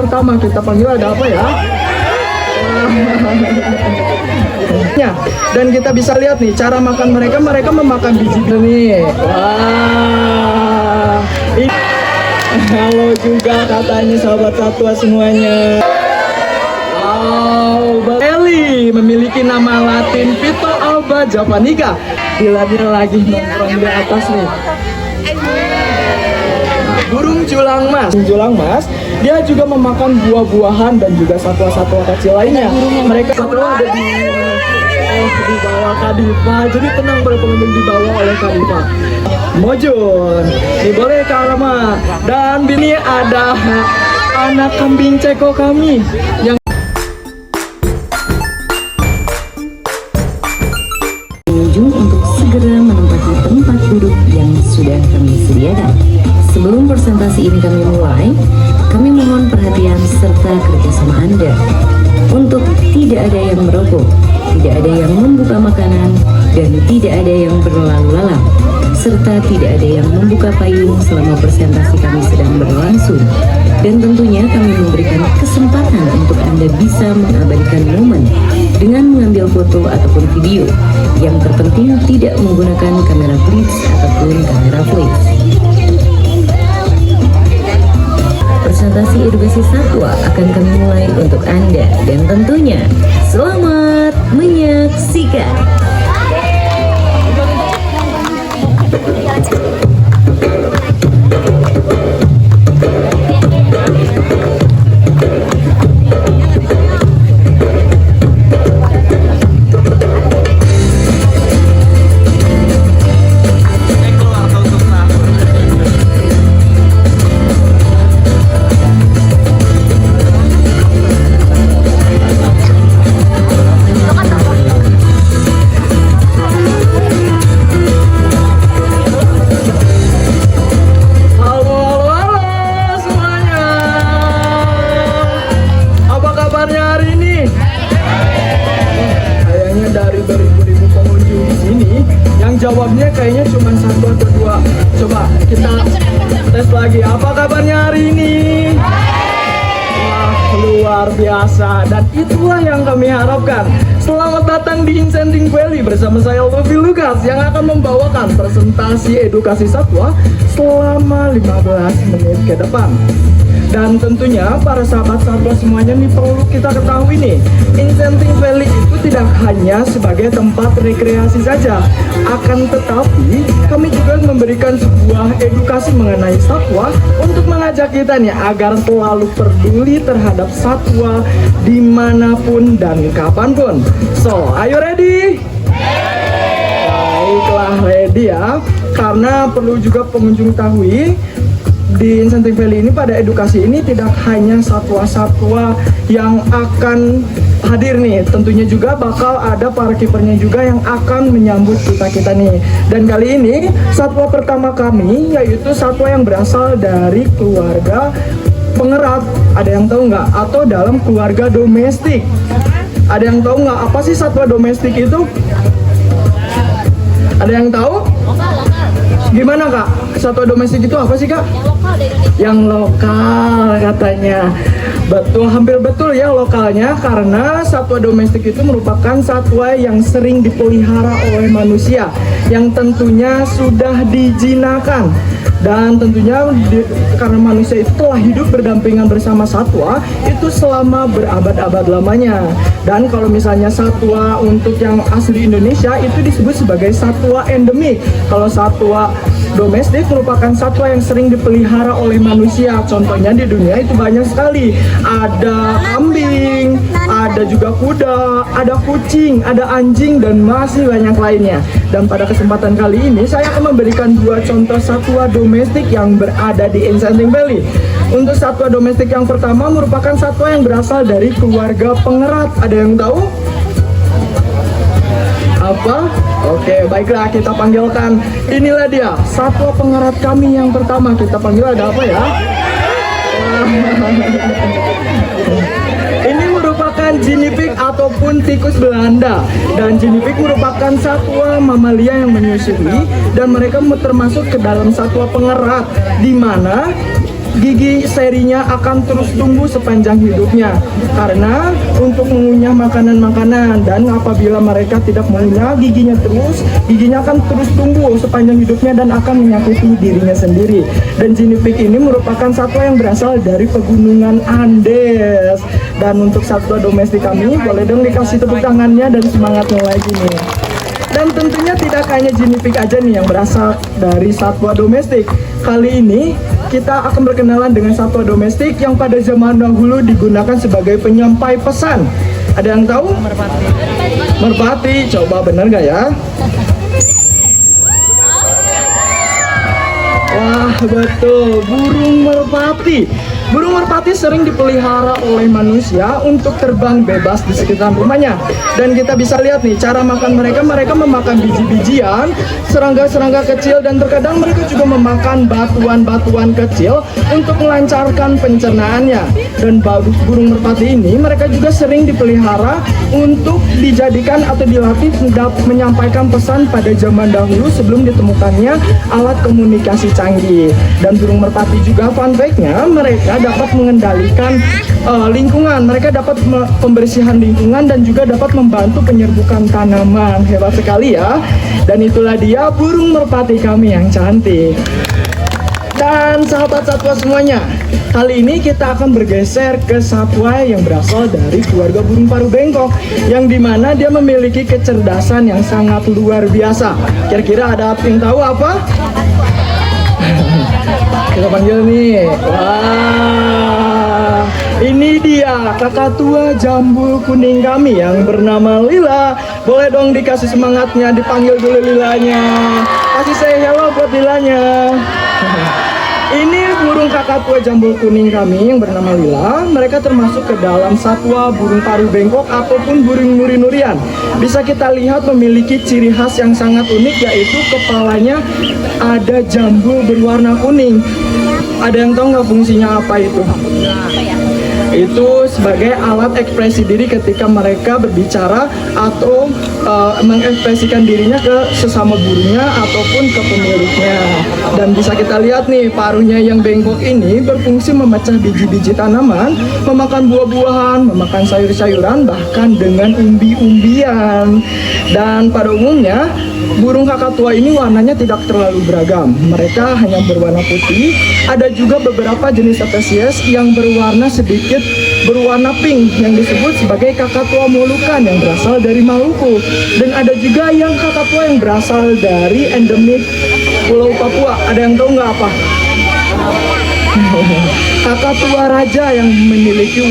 Pertama kita panggil ada apa ya? Dan kita bisa lihat nih cara makan mereka memakan biji nih. Wah, ini halo juga katanya sahabat satwa semuanya. Alba Eli memiliki nama Latin Pito alba javanica. Gila dia lagi nongkrong di atas nih. Burung julang mas, dia juga memakan buah-buahan dan juga satwa-satwa kecil lainnya. Mereka semua ada di bawah Kadifa, jadi tenang para pengunjung di bawah oleh Kadifa. Mojun, ini boleh Karama. Dan ini ada anak kambing ceko kami yang pengunjung untuk segera menempati tempat duduk yang sudah kami sediakan. Sebelum presentasi ini kami mulai, kami mohon perhatian serta kerjasama Anda untuk tidak ada yang merokok, tidak ada yang membuka makanan, dan tidak ada yang berlalu lalang, serta tidak ada yang membuka payung selama presentasi kami sedang berlangsung. Dan tentunya kami memberikan kesempatan untuk Anda bisa mengabadikan momen dengan mengambil foto ataupun video. Yang terpenting tidak menggunakan kamera blitz ataupun kamera flash. Presentasi edukasi satwa akan kami mulai untuk Anda dan tentunya selamat menyaksikan. Jawabnya kayaknya cuma satu atau dua. Coba kita tes lagi. Apa kabarnya hari ini? Wah, luar biasa. Dan itulah yang kami harapkan. Selamat datang di Enchanting Valley bersama saya Lovi Lucas yang akan membawakan presentasi edukasi satwa selama 15 menit ke depan. Dan tentunya para sahabat satwa semuanya nih perlu kita ketahui nih, Enchanting Valley itu tidak hanya sebagai tempat rekreasi saja, akan tetapi kami juga memberikan sebuah edukasi mengenai satwa untuk mengajak kita nih agar selalu peduli terhadap satwa dimanapun dan kapanpun. So, are you ready? Baiklah, ready ya. Karena perlu juga pengunjung ketahui, di Enchanting Valley ini pada edukasi ini tidak hanya satwa-satwa yang akan hadir nih, tentunya juga bakal ada para kipernya juga yang akan menyambut kita nih. Dan kali ini satwa pertama kami yaitu satwa yang berasal dari keluarga pengerat. Ada yang tahu nggak? Atau dalam keluarga domestik. Ada yang tahu nggak apa sih satwa domestik itu? Ada yang tahu? Gimana kak? Satwa domestik itu apa sih kak? Yang lokal katanya. Betul, hampir betul ya lokalnya, karena satwa domestik itu merupakan satwa yang sering dipelihara oleh manusia, yang tentunya sudah dijinakan. Dan tentunya karena manusia itu telah hidup berdampingan bersama satwa itu selama berabad-abad lamanya. Dan kalau misalnya satwa untuk yang asli Indonesia itu disebut sebagai satwa endemik. Kalau satwa domestik merupakan satwa yang sering dipelihara oleh manusia. Contohnya di dunia itu banyak sekali. Ada kambing, ada juga kuda, ada kucing, ada anjing, dan masih banyak lainnya. Dan pada kesempatan kali ini saya akan memberikan dua contoh satwa domestik yang berada di Enchanting Valley. Untuk satwa domestik yang pertama merupakan satwa yang berasal dari keluarga pengerat. Ada yang tahu? Apa? Oke, baiklah kita panggilkan. Inilah dia satwa pengerat kami yang pertama. Kita panggil ada apa ya? Ini merupakan guinea pig ataupun tikus Belanda. Dan guinea pig merupakan satwa mamalia yang menyusui, dan mereka termasuk ke dalam satwa pengerat, di mana gigi serinya akan terus tumbuh sepanjang hidupnya karena untuk mengunyah makanan-makanan, dan apabila mereka tidak mengunyah giginya akan terus tumbuh sepanjang hidupnya dan akan menyakiti dirinya sendiri. Dan Guinea pig ini merupakan satwa yang berasal dari pegunungan Andes. Dan untuk satwa domestik kami, boleh dong dikasih tepuk tangannya dan semangatnya lagi nih. Dan tentunya tidak hanya Guinea pig aja nih yang berasal dari satwa domestik. Kali ini kita akan berkenalan dengan satwa domestik yang pada zaman dahulu digunakan sebagai penyampai pesan. Ada yang tahu? Merpati. Coba bener gak ya? Wah, betul, burung merpati. Burung merpati sering dipelihara oleh manusia untuk terbang bebas di sekitar rumahnya. Dan kita bisa lihat nih cara makan mereka. Mereka memakan biji-bijian, serangga-serangga kecil, dan terkadang mereka juga memakan batuan-batuan kecil untuk melancarkan pencernaannya. Dan burung merpati ini mereka juga sering dipelihara untuk dijadikan atau dilatih menyampaikan pesan pada zaman dahulu sebelum ditemukannya alat komunikasi canggih. Dan burung merpati juga fun fact-nya, mereka dapat mengendalikan lingkungan, mereka dapat pembersihan lingkungan dan juga dapat membantu penyerbukan tanaman. Hebat sekali ya. Dan itulah dia burung merpati kami yang cantik. Dan sahabat satwa semuanya, kali ini kita akan bergeser ke satwa yang berasal dari keluarga burung paruh bengkok, yang dimana dia memiliki kecerdasan yang sangat luar biasa. Kira-kira ada yang tahu apa? Kita panggil nih. Wah, ini dia kakak tua jambul kuning kami yang bernama Lila. Boleh dong dikasih semangatnya, dipanggil dulu Lilanya. Kasih saya hello buat Lilanya. Ini burung kakak tua jambul kuning kami yang bernama Lila. Mereka termasuk ke dalam satwa burung paruh bengkok ataupun burung nuri-nurian. Bisa kita lihat memiliki ciri khas yang sangat unik, yaitu kepalanya ada jambul berwarna kuning. Ada yang tahu nggak fungsinya apa itu? Itu sebagai alat ekspresi diri ketika mereka berbicara atau mengekspresikan dirinya ke sesama burungnya ataupun ke pemiliknya. Dan bisa kita lihat nih, paruhnya yang bengkok ini berfungsi memecah biji-biji tanaman, memakan buah-buahan, memakan sayur-sayuran, bahkan dengan umbi-umbian. Dan pada umumnya burung kakak tua ini warnanya tidak terlalu beragam. Mereka hanya berwarna putih. Ada juga beberapa jenis spesies yang berwarna sedikit berwarna pink yang disebut sebagai kakak tua Moluccan yang berasal dari Maluku. Dan ada juga yang kakak tua yang berasal dari endemik Pulau Papua. Ada yang tahu nggak apa? Kakak tua raja yang memiliki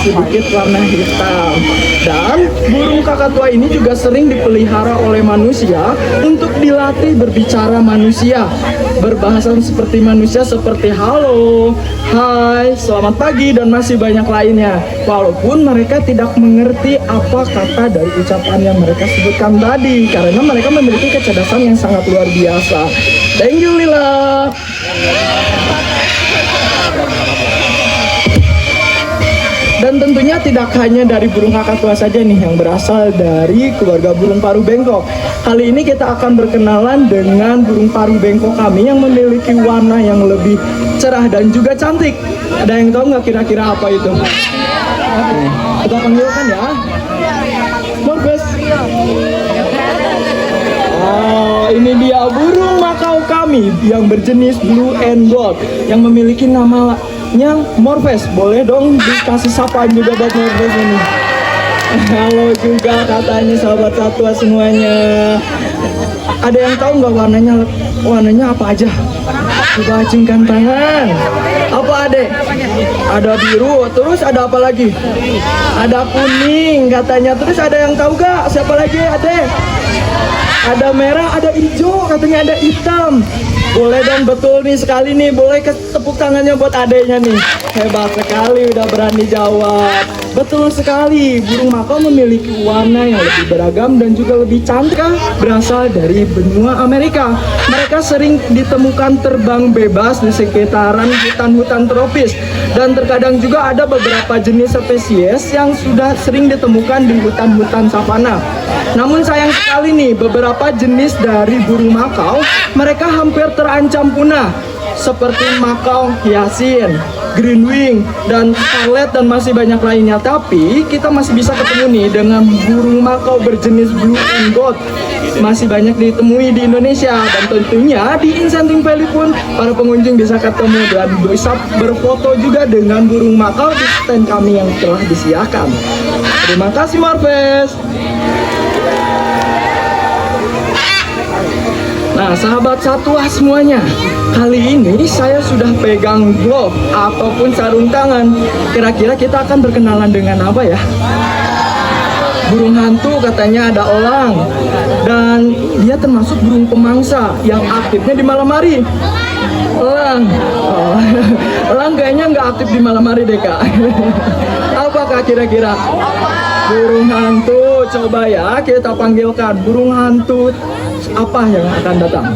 sedikit warna hitam. Dan burung kakak tua ini juga sering dipelihara oleh manusia untuk dilatih berbicara manusia, berbahasa seperti manusia, seperti halo, hai, selamat pagi, dan masih banyak lainnya. Walaupun mereka tidak mengerti apa kata dari ucapan yang mereka sebutkan tadi, karena mereka memiliki kecerdasan yang sangat luar biasa. Thank you Lila. Dan tentunya tidak hanya dari burung kakak tua saja nih yang berasal dari keluarga burung paruh bengkok. Kali ini kita akan berkenalan dengan burung paruh bengkok kami yang memiliki warna yang lebih cerah dan juga cantik. Ada yang tahu nggak kira-kira apa itu? Kita panggilkan ya. Morpheus. Oh, ini dia burung makau kami yang berjenis blue and gold yang memiliki namanya Morpheus. Boleh dong dikasih sapaan juga buat Morpheus ini. Halo juga katanya sahabat satwa semuanya. Ada yang tahu nggak warnanya apa aja? Coba acungkan tangan. Apa adek? Ada biru, terus ada apa lagi? Ada kuning katanya. Terus ada yang tahu gak siapa lagi adek? Ada merah, ada hijau, katanya ada hitam. Boleh dong, betul nih sekali nih. Boleh tepuk tangannya buat adeknya nih. Hebat sekali udah berani jawab. Betul sekali, burung makau memiliki warna yang lebih beragam dan juga lebih cantik. Berasal dari benua Amerika. Mereka sering ditemukan terbang bebas di sekitaran hutan-hutan tropis. Dan terkadang juga ada beberapa jenis spesies yang sudah sering ditemukan di hutan-hutan savana. Namun sayang sekali nih, beberapa jenis dari burung makau mereka hampir terancam punah. seperti makau hiasin, green wing, dan scarlet, dan masih banyak lainnya. Tapi kita masih bisa ketemu nih dengan burung makau berjenis blue and gold. Masih banyak ditemui di Indonesia, dan tentunya di Insenting Valley pun para pengunjung bisa ketemu dan bisa berfoto juga dengan burung makau di stand kami yang telah disediakan. Terima kasih Marves. Nah, sahabat satwa semuanya, kali ini saya sudah pegang glove ataupun sarung tangan. Kira-kira kita akan berkenalan dengan apa ya? Burung hantu, katanya ada elang, dan dia termasuk burung pemangsa yang aktifnya di malam hari. Elang, elang kayaknya nggak aktif di malam hari deh kak. Apakah kira-kira burung hantu? Coba ya kita panggilkan burung hantu apa yang akan datang.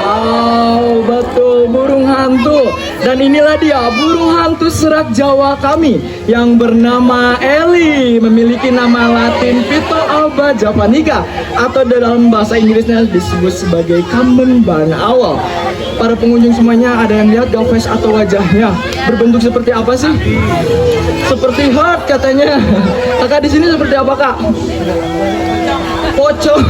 Wow, betul, burung hantu. Dan inilah dia burung hantu serak Jawa kami yang bernama Eli, memiliki nama Latin Pito alba javanica, atau dalam bahasa Inggrisnya disebut sebagai common barn owl. Para pengunjung semuanya, ada yang lihat gak face atau wajahnya berbentuk seperti apa sih? Seperti heart katanya. Kakak di sini seperti apa kak? Pocong.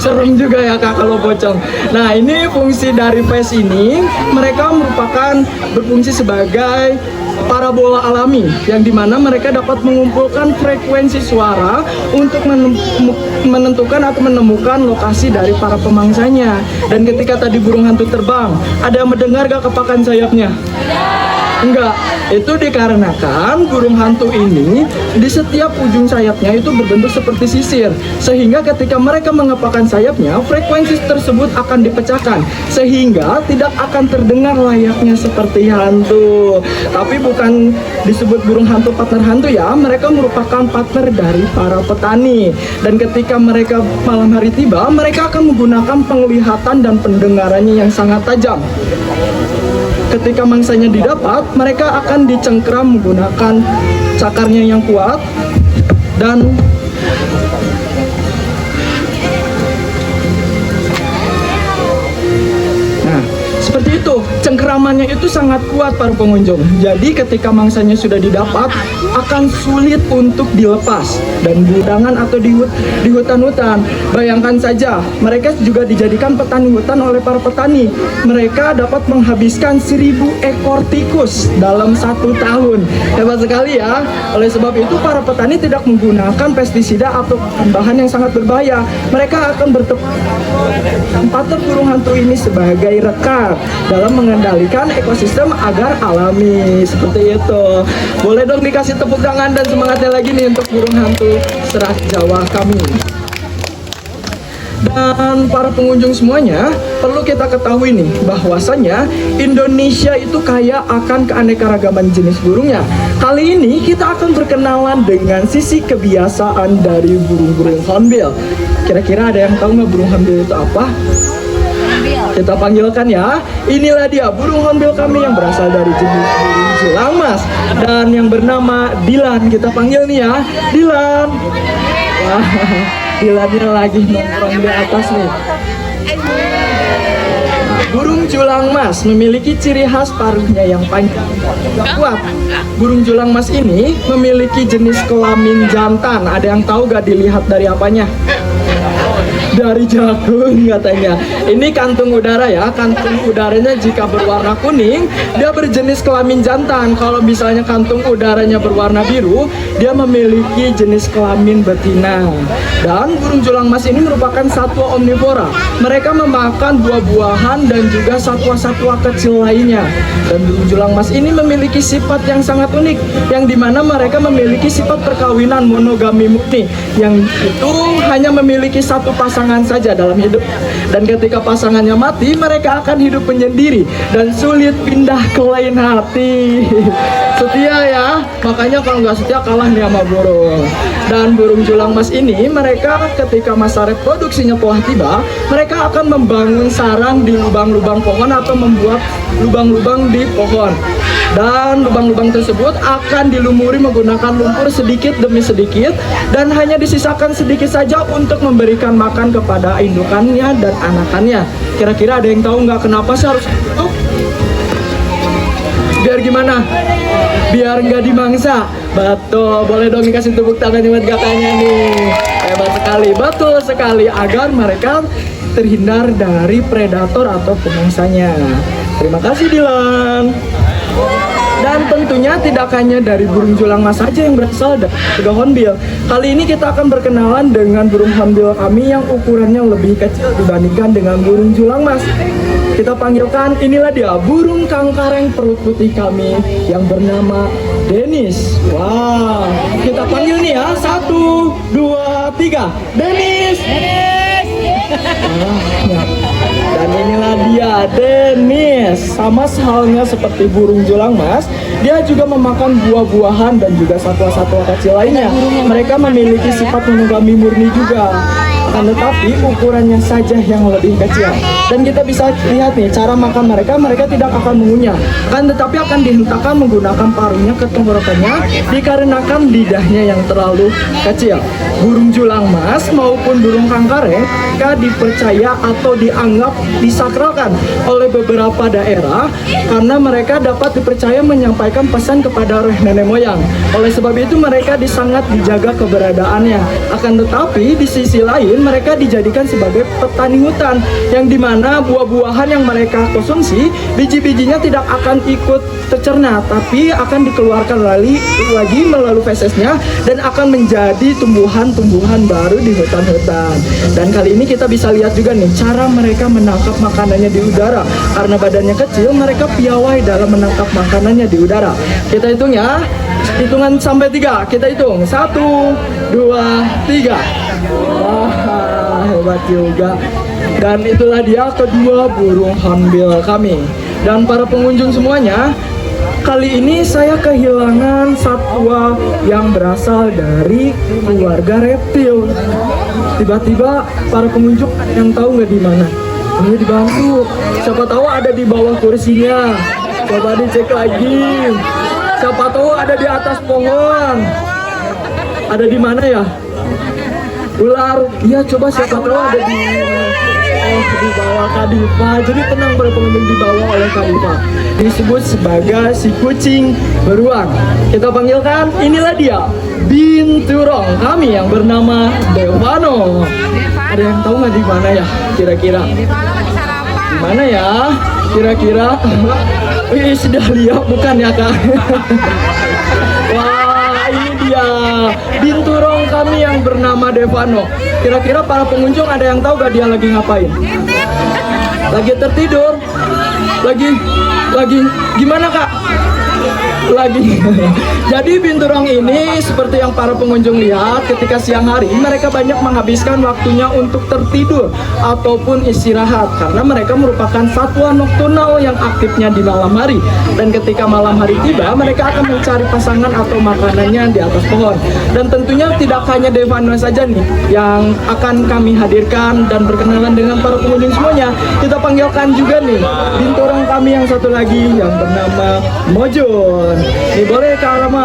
Serem juga ya kak kalau pocong. Nah, ini fungsi dari face ini, mereka merupakan berfungsi sebagai parabola alami yang dimana mereka dapat mengumpulkan frekuensi suara untuk menentukan atau menemukan lokasi dari para pemangsanya. Dan ketika tadi burung hantu terbang, ada yang mendengar gak kepakan sayapnya? Enggak, itu dikarenakan burung hantu ini di setiap ujung sayapnya itu berbentuk seperti sisir, sehingga ketika mereka mengepakkan sayapnya, frekuensi tersebut akan dipecahkan sehingga tidak akan terdengar layaknya seperti hantu. Tapi bukan disebut burung hantu partner hantu ya, mereka merupakan partner dari para petani. Dan ketika mereka malam hari tiba, mereka akan menggunakan penglihatan dan pendengarannya yang sangat tajam. Ketika mangsanya didapat, mereka akan dicengkram menggunakan cakarnya yang kuat dan seperti itu, cengkeramannya itu sangat kuat para pengunjung. Jadi ketika mangsanya sudah didapat, akan sulit untuk dilepas. Dan budangan atau di hutan-hutan, bayangkan saja, mereka juga dijadikan petani hutan oleh para petani. Mereka dapat menghabiskan 1000 ekor tikus dalam 1 tahun. Hebat sekali ya. Oleh sebab itu para petani tidak menggunakan pestisida atau bahan yang sangat berbahaya. Mereka akan bertempatan burung hantu ini sebagai rekan dalam mengendalikan ekosistem agar alami. Seperti itu. Boleh dong dikasih tepuk tangan dan semangatnya lagi nih untuk burung hantu serak Jawa kami. Dan para pengunjung semuanya, perlu kita ketahui nih bahwasanya Indonesia itu kaya akan keanekaragaman jenis burungnya. Kali ini kita akan berkenalan dengan sisi kebiasaan dari burung-burung hornbill. Kira-kira ada yang tahu nggak burung hornbill itu apa? Kita panggilkan ya. Inilah dia burung hornbill kami yang berasal dari jenis burung julang mas dan yang bernama Dilan. Kita panggil nih ya, Dilan. Wah, Dilannya lagi nongkrong di atas nih. Burung julang mas memiliki ciri khas paruhnya yang panjang dan kuat. Burung julang mas ini memiliki jenis kelamin jantan. Ada yang tahu gak dilihat dari apanya? Dari jagung katanya. Ini kantung udara ya. Kantung udaranya jika berwarna kuning, dia berjenis kelamin jantan. Kalau misalnya kantung udaranya berwarna biru, dia memiliki jenis kelamin betina. Dan burung julang mas ini merupakan satwa omnivora. Mereka memakan buah-buahan dan juga satwa-satwa kecil lainnya. Dan burung julang mas ini memiliki sifat yang sangat unik, yang dimana mereka memiliki sifat perkawinan monogami murni, yang itu hanya memiliki satu pasangan saja dalam hidup. Dan ketika pasangannya mati, mereka akan hidup menyendiri dan sulit pindah ke lain hati. Setia ya, makanya kalau nggak setia kalah nih sama burung. Dan burung julang mas ini, mereka ketika masa reproduksinya telah tiba, mereka akan membangun sarang di lubang-lubang pohon atau membuat lubang-lubang di pohon. Dan lubang-lubang tersebut akan dilumuri menggunakan lumpur sedikit demi sedikit dan hanya disisakan sedikit saja untuk memberikan makan kepada indukannya dan anakannya. Kira-kira ada yang tahu nggak kenapa sih harus itu? Biar gimana? Biar nggak dimangsa. Betul, boleh dong dikasih tepuk tangan buat kakaknya nih. Hebat sekali, betul sekali, agar mereka terhindar dari predator atau pemangsanya. Terima kasih Dilan. Dan tentunya tidak hanya dari burung julang mas saja yang berasal dari juga hornbill. Kali ini kita akan berkenalan dengan burung hornbill kami yang ukurannya lebih kecil dibandingkan dengan burung julang mas. Kita panggilkan, inilah dia burung kangkareng perut putih kami yang bernama Dennis. Wow, kita panggil nih ya, 1, 2, 3, Dennis. Ya. Dan inilah dia Dennis. Sama halnya seperti burung julang mas, dia juga memakan buah-buahan dan juga satwa-satwa kecil lainnya. Mereka memiliki sifat monogami murni juga, akan tetapi ukurannya saja yang lebih kecil. Dan kita bisa lihat nih cara makan mereka, mereka tidak akan mengunyah, akan tetapi akan dihentakkan menggunakan paruhnya ke tenggorokannya dikarenakan lidahnya yang terlalu kecil. Burung julang mas maupun burung kangkareng mereka dipercaya atau dianggap disakralkan oleh beberapa daerah karena mereka dapat dipercaya menyampaikan pesan kepada roh nenek moyang. Oleh sebab itu mereka sangat dijaga keberadaannya. Akan tetapi di sisi lain mereka dijadikan sebagai petani hutan, yang dimana buah-buahan yang mereka konsumsi biji-bijinya tidak akan ikut tercerna, tapi akan dikeluarkan lagi melalui fesesnya dan akan menjadi tumbuhan-tumbuhan baru di hutan-hutan. Dan kali ini kita bisa lihat juga nih cara mereka menangkap makanannya di udara. Karena badannya kecil, mereka piawai dalam menangkap makanannya di udara. Kita hitung ya, hitungan sampai 3. Kita hitung 1, 2, 3. Wah, hebat juga. Dan itulah dia kedua burung hornbill kami. Dan para pengunjung semuanya, kali ini saya kehilangan satwa yang berasal dari keluarga reptil. Tiba-tiba para pengunjung yang tahu nggak di mana? Ini dibantu. Siapa tahu ada di bawah kursinya. Coba dicek lagi. Siapa tahu ada di atas pohon. Ada di mana ya? Ular. Iya, coba siapa tahu ada di bawah Kadifa. Jadi tenang para pengunjung, di bawah oleh Kadifa. Disebut sebagai si kucing beruang. Kita panggilkan, inilah dia binturong kami yang bernama Devano. Ada yang tahu nggak di mana ya? Kira-kira di mana ya? Kira-kira? Wih, sudah lihat bukan ya kak? Wah, ini dia binturong kami yang bernama Devano. Kira-kira para pengunjung ada yang tahu gak dia lagi ngapain? Lagi tertidur? Lagi gimana kak? Lagi. Jadi binturong ini seperti yang para pengunjung lihat, ketika siang hari mereka banyak menghabiskan waktunya untuk tertidur ataupun istirahat karena mereka merupakan satwa nokturnal yang aktifnya di malam hari. Dan ketika malam hari tiba, mereka akan mencari pasangan atau makanannya di atas pohon. Dan tentunya tidak hanya Devano saja nih yang akan kami hadirkan dan berkenalan dengan para pengunjung semuanya. Kita panggilkan juga nih binturong kami yang satu lagi yang bernama Mojun. Nih boleh Kak Rama.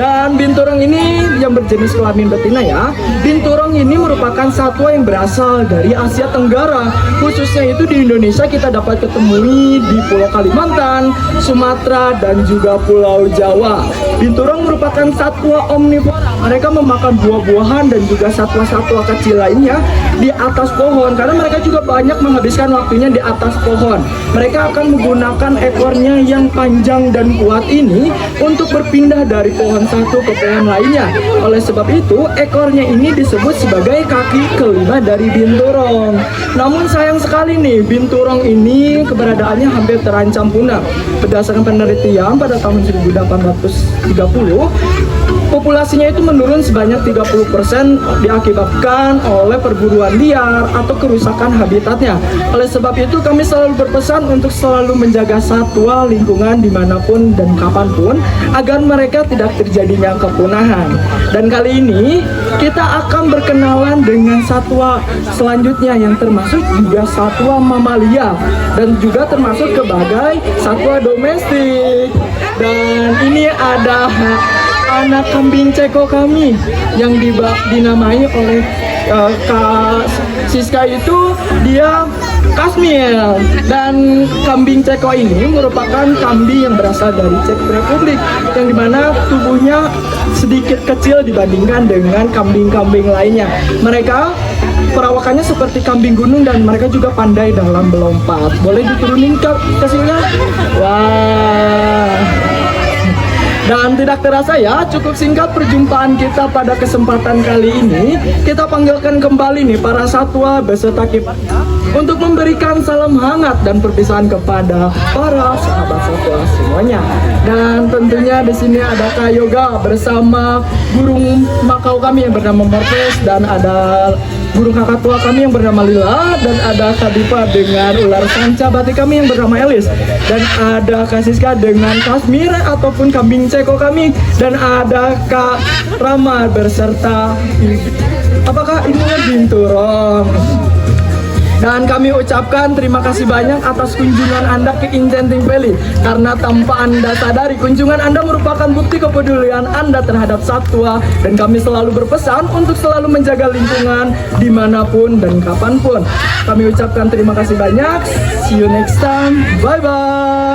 Dan binturong ini yang berjenis kelamin betina ya. Binturong ini merupakan satwa yang berasal dari Asia Tenggara. Khususnya itu di Indonesia kita dapat ketemui di Pulau Kalimantan, Sumatera, dan juga Pulau Jawa. Binturong merupakan satwa omnivora. Mereka memakan buah-buahan dan juga satwa-satwa kecil lainnya di atas pohon karena mereka juga banyak menghabiskan waktunya di atas pohon. Mereka akan menggunakan ekornya yang panjang dan kuat ini untuk berpindah dari pohon satu ke pohon lainnya. Oleh sebab itu, ekornya ini disebut sebagai kaki kelima dari binturong. Namun sayang sekali nih, binturong ini keberadaannya hampir terancam punah. Berdasarkan penelitian pada tahun 1830, populasinya itu menurun sebanyak 30% diakibatkan oleh perburuan liar atau kerusakan habitatnya. Oleh sebab itu kami selalu berpesan untuk selalu menjaga satwa lingkungan dimanapun dan kapanpun agar mereka tidak terjadinya kepunahan. Dan kali ini kita akan berkenalan dengan satwa selanjutnya yang termasuk juga satwa mamalia dan juga termasuk sebagai satwa domestik. Dan ini ada anak kambing ceko kami yang dinamai oleh Kak Siska itu dia Kasmil. Dan kambing ceko ini merupakan kambing yang berasal dari Czech Republic yang dimana tubuhnya sedikit kecil dibandingkan dengan kambing-kambing lainnya. Mereka perawakannya seperti kambing gunung dan mereka juga pandai dalam melompat. Boleh diturunin ke sini? Wah. Dan tidak terasa ya, cukup singkat perjumpaan kita pada kesempatan kali ini. Kita panggilkan kembali nih para satwa beserta kiprahnya untuk memberikan salam hangat dan perpisahan kepada para sahabat satwa semuanya. Dan tentunya di sini ada Kak Yoga bersama burung makau kami yang bernama Morpheus, dan ada burung kakak tua kami yang bernama Lila, dan ada Kak Diva dengan ular sanca batik kami yang bernama Elis, dan ada Kak Siska dengan Kasmir ataupun kambing ceko kami, dan ada Kak Rama berserta apakah ini binturong. Dan kami ucapkan terima kasih banyak atas kunjungan Anda ke Enchanting Valley. Karena tanpa Anda sadari, kunjungan Anda merupakan bukti kepedulian Anda terhadap satwa. Dan kami selalu berpesan untuk selalu menjaga lingkungan dimanapun dan kapanpun. Kami ucapkan terima kasih banyak. See you next time. Bye-bye.